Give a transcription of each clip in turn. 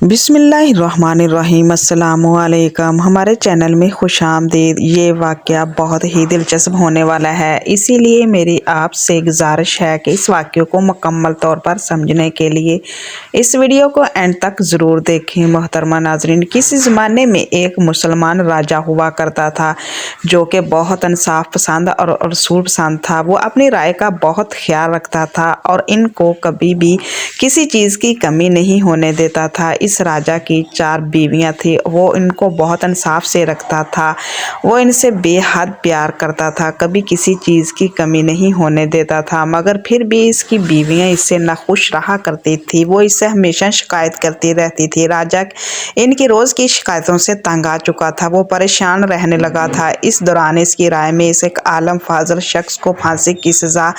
बिस्मिल्लाहिर्रहमानिर्रहीम। अस्सलामुअलैकुम। हमारे चैनल में खुश आमदीद। ये वाक़या बहुत ही दिलचस्प होने वाला है, इसीलिए मेरी आपसे गुजारिश है कि इस वाक़ये को मुकम्मल तौर पर समझने के लिए इस वीडियो को एंड तक ज़रूर देखें। मोहतरमा नाज़रीन, किसी ज़माने में एक मुसलमान राजा हुआ करता था जो कि बहुत इंसाफ पसंद और रसूल पसंद था। वो अपनी राय का बहुत ख्याल रखता था और इनको कभी भी किसी चीज़ की कमी नहीं होने देता था। इस राजा की 4 बीवियां थी। वो इनको बहुत इंसाफ से रखता था। वो इनसे बेहद प्यार करता था, कभी किसी चीज़ की कमी नहीं होने देता था। मगर फिर भी इसकी बीवियां इससे नाखुश रहा करती थी। वो इससे हमेशा शिकायत करती रहती थी। राजा इनकी रोज़ की शिकायतों से तंग आ चुका था। वो परेशान रहने लगा था। इस दौरान इसकी राय में इस एक आलम फाजल शख्स को फांसी की सज़ा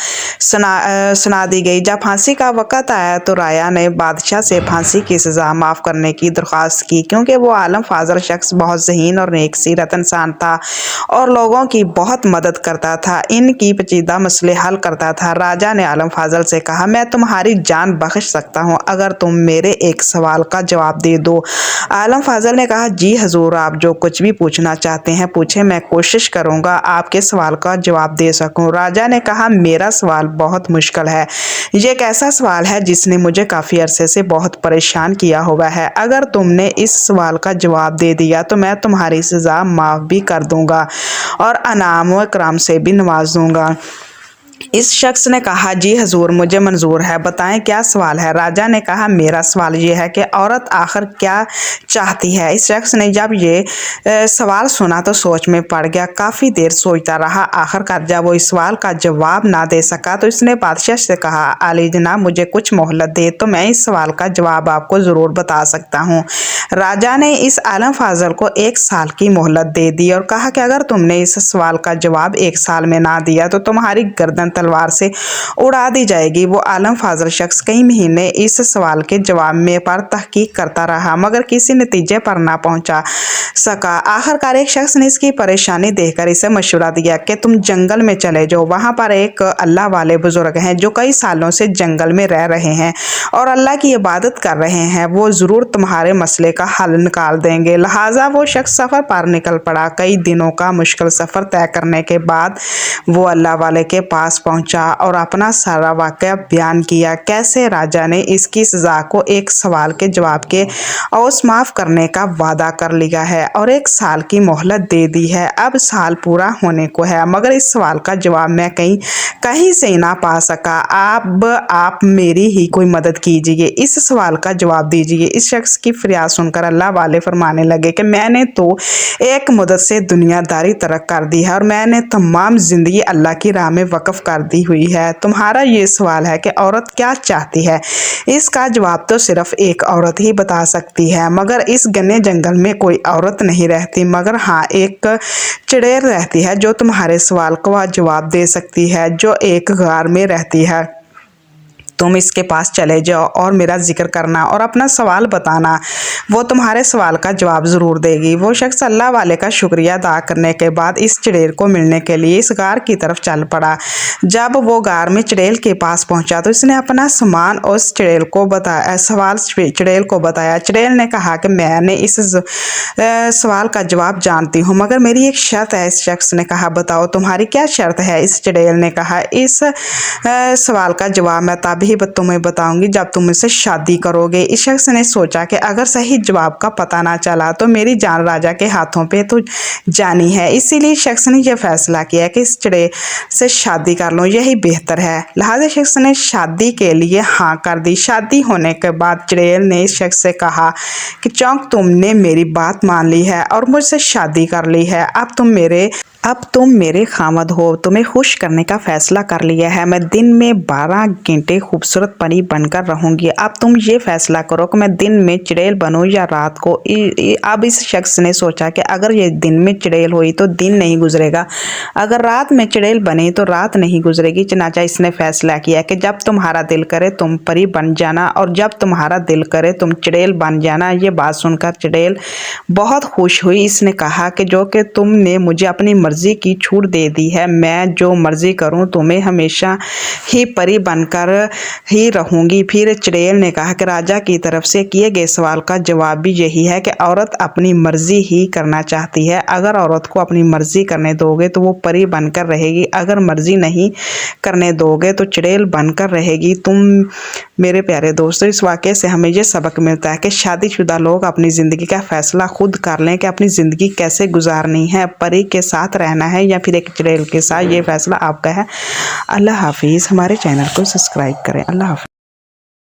सुना दी गई। जब फांसी का वक़्त आया तो राजा ने बादशाह से फांसी की सज़ा माफ़ करने की दरख्वास्त की, क्योंकि वो आलम फाजल शख्स बहुत ज़हीन और नेक सीरत इंसान था और लोगों की बहुत मदद करता था। इनकी पेचीदा मसले हल करता था। राजा ने आलम फाजल से कहा, मैं तुम्हारी जान बख्श सकता हूँ अगर तुम मेरे एक सवाल का जवाब दे दो। आलम फाजल ने कहा, जी हजूर, आप जो कुछ भी पूछना चाहते हैं पूछे, मैं कोशिश करूँगा आपके सवाल का जवाब दे सकूँ। राजा ने कहा, मेरा सवाल बहुत मुश्किल है। ये एक ऐसा सवाल है जिसने मुझे काफ़ी अरसे से बहुत परेशान किया हुआ है। अगर तुमने इस सवाल का जवाब दे दिया तो मैं तुम्हारी सज़ा माफ़ भी कर दूंगा और अनाम व इकराम से भी नवाज दूंगा। इस शख्स ने कहा, जी हजूर, मुझे मंजूर है, बताएं क्या सवाल है। राजा ने कहा, मेरा सवाल ये है कि औरत आखिर क्या चाहती है। इस शख्स ने जब ये सवाल सुना तो सोच में पड़ गया। काफ़ी देर सोचता रहा। आखिरकार जब वो इस सवाल का जवाब ना दे सका तो इसने बादशाह से कहा, आली जनाब, मुझे कुछ मोहलत दे तो मैं इस सवाल का जवाब आपको ज़रूर बता सकता हूँ। राजा ने इस आलम फाजल को 1 साल की मोहलत दे दी और कहा कि अगर तुमने इस सवाल का जवाब 1 साल में ना दिया तो तुम्हारी गर्दन तलवार से उड़ा दी जाएगी। वो आलम फाजल शख्स कई महीने इस सवाल के जवाब में पर तहकीक करता रहा, मगर किसी नतीजे पर ना पहुंचा सका। आखिरकार एक शख्स ने इसकी परेशानी देखकर इसे मशवरा दिया कि तुम जंगल में चले जाओ। वहां पर एक अल्लाह वाले बुजुर्ग हैं जो कई सालों से जंगल में रह रहे हैं और अल्लाह की इबादत कर रहे हैं। वो ज़रूर तुम्हारे मसले का हल निकाल देंगे। लिहाजा वो शख्स सफ़र पर निकल पड़ा। कई दिनों का मुश्किल सफ़र तय करने के बाद वो अल्लाह वाले के पास पहुंचा और अपना सारा वाक़या बयान किया, कैसे राजा ने इसकी सज़ा को 1 सवाल के जवाब के औस माफ़ करने का वादा कर लिया है और 1 साल की मोहलत दे दी है। अब साल पूरा होने को है, मगर इस सवाल का जवाब मैं कहीं से ना पा सका। आप मेरी ही कोई मदद कीजिए, इस सवाल का जवाब दीजिए। इस शख्स की फरियाद सुनकर अल्लाह वाले फरमाने लगे कि मैंने तो एक मुद्दत से दुनियादारी तरक कर दी है और मैंने तमाम ज़िंदगी अल्लाह की राह में वक़्फ़ कर दी हुई है। तुम्हारा ये सवाल है कि औरत क्या चाहती है, इसका जवाब तो सिर्फ एक औरत ही बता सकती है। मगर इस घने जंगल में कोई औरत नहीं रहती, मगर हाँ, एक चुड़ैल रहती है जो तुम्हारे सवाल का जवाब दे सकती है, जो एक गार में रहती है। तुम इसके पास चले जाओ और मेरा जिक्र करना और अपना सवाल बताना, वो तुम्हारे सवाल का जवाब ज़रूर देगी। वो शख्स अल्लाह वाले का शुक्रिया अदा करने के बाद इस चुड़ैल को मिलने के लिए इस गार की तरफ चल पड़ा। जब वो गार में चुड़ैल के पास पहुंचा तो इसने अपना सामान उस चुड़ैल को बताया। चुड़ैल को बताया। चुड़ैल ने कहा कि मैंने इस सवाल का जवाब जानती हूँ, मगर मेरी एक शर्त है। इस शख्स ने कहा, बताओ तुम्हारी क्या शर्त है। इस चुड़ैल ने कहा, इस सवाल का जवाब मैं तभी तुम्हें बताऊंगी जब तुम मुझसे शादी करोगे। इस शख्स ने सोचा कि अगर सही जवाब का पता ना चला तो मेरी जान राजा के हाथों पे तो जानी है। इसीलिए शख्स ने यह फैसला किया कि इस चुड़ैल से शादी कर लो, यही बेहतर है। लिहाजा शख्स ने शादी के लिए हाँ कर दी। शादी होने के बाद चुड़ैल ने इस शख्स से कहा कि चौंक, तुमने मेरी बात मान ली है और मुझसे शादी कर ली है। अब तुम मेरे खामद हो। तुम्हें खुश करने का फैसला कर लिया है। मैं दिन में 12 घंटे खूबसूरत परी बनकर रहूंगी। अब तुम ये फैसला करो कि मैं दिन में चुड़ैल बनूं या रात को। अब इस शख्स ने सोचा कि अगर ये दिन में चुड़ैल हुई तो दिन नहीं गुजरेगा, अगर रात में चुड़ैल बनी तो रात नहीं गुजरेगी। चनाचा इसने फैसला किया कि जब तुम्हारा दिल करे तुम परी बन जाना और जब तुम्हारा दिल करे तुम चुड़ैल बन जाना। ये बात सुनकर चुड़ैल बहुत खुश हुई। इसने कहा कि जो कि तुमने मुझे अपनी मर्जी मर्जी की छूट दे दी है। मैं जो मर्जी करूं, तुम्हें हमेशा ही परी बनकर ही रहूंगी। फिर चुड़ैल ने कहा कि राजा की तरफ से किए गए सवाल का जवाब भी यही है कि औरत अपनी मर्जी ही करना चाहती है। अगर औरत को अपनी मर्जी करने दोगे तो वो परी बनकर रहेगी, अगर मर्जी नहीं करने दोगे तो चुड़ैल बनकर रहेगी। तुम मेरे प्यारे दोस्तों, इस वाक़ये से हमें ये सबक मिलता है कि शादीशुदा लोग अपनी ज़िंदगी का फैसला खुद कर लें कि अपनी ज़िंदगी कैसे गुजारनी है, परी के साथ रहना है या फिर एक चुड़ैल के साथ। ये फैसला आपका है। अल्लाह हाफिज़। हमारे चैनल को सब्सक्राइब करें। अल्लाह हाफिज़।